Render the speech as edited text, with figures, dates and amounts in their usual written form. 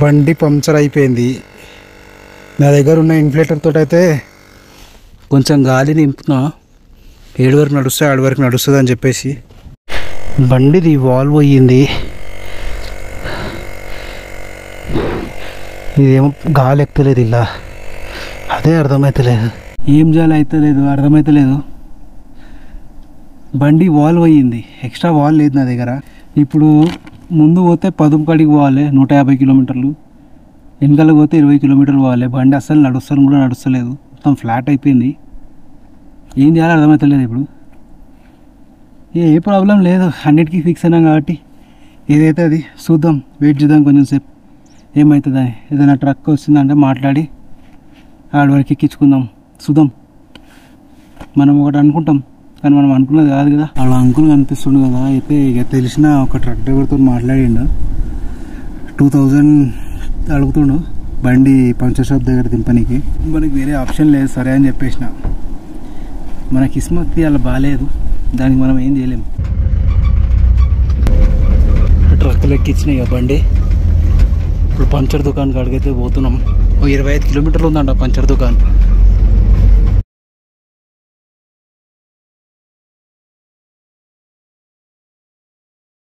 బండి పంక్చర్ అయిపోయింది. నా దగ్గర ఉన్న ఇన్ఫ్లేటర్ తోటి అయితే కొంచెం గాలి నింపుతున్నా, ఏడు వరకు నడుస్తుంది ఆడు వరకు నడుస్తుంది అని చెప్పేసి. బండిది వాల్ పోయింది, ఇదేమో గాలి ఎక్కలేదు, ఇలా అదే అర్థమవుతలేదు, ఏం చేయాలి అవుతలేదు, అర్థమవుతలేదు. బండి వాల్ పోయింది, ఎక్స్ట్రా వాల్ లేదు నా దగ్గర. ఇప్పుడు ముందు పోతే పదుంకాడికి పోవాలి 150 కిలోమీటర్లు, వెనకాల పోతే 20 కిలోమీటర్లు పోవాలి. బండి అస్సలు కూడా నడుస్తలేదు, మొత్తం ఫ్లాట్ అయిపోయింది. ఏం చేయాలో అర్థమవుతలేదు. ఇప్పుడు ఏ ప్రాబ్లం లేదు, అన్నిటికీ ఫిక్స్ అయినాం కాబట్టి ఏదైతే అది చూద్దాం, వెయిట్ చేద్దాం కొంచెం సేపు ఏమవుతుందని. ఏదైనా ట్రక్ వస్తుందంటే మాట్లాడి ఆడ వరకు ఎక్కించుకుందాం, చూద్దాం. మనం ఒకటి అనుకుంటాం కానీ మనం అనుకున్నది కాదు కదా. అలా అంకుల్ కనిపిస్తుండు కదా, అయితే ఇక తెలిసిన ఒక ట్రక్ డ్రైవర్తో మాట్లాడిండు, 2000 అడుగుతుండు బండి పంచర్ షాప్ దగ్గర దింపనికి. మనకి వేరే ఆప్షన్ లేదు, సరే అని చెప్పేసిన. మన కిస్మత్ అలా బాగాలేదు, దానికి మనం ఏం చేయలేము. ట్రక్కులు ఎక్కించినాయి ఇక బండి. ఇప్పుడు పంచర్ దుకాణానికి అడిగితే పోతున్నాం. 25 కిలోమీటర్లు ఉందంట పంచర్ దుకాణం.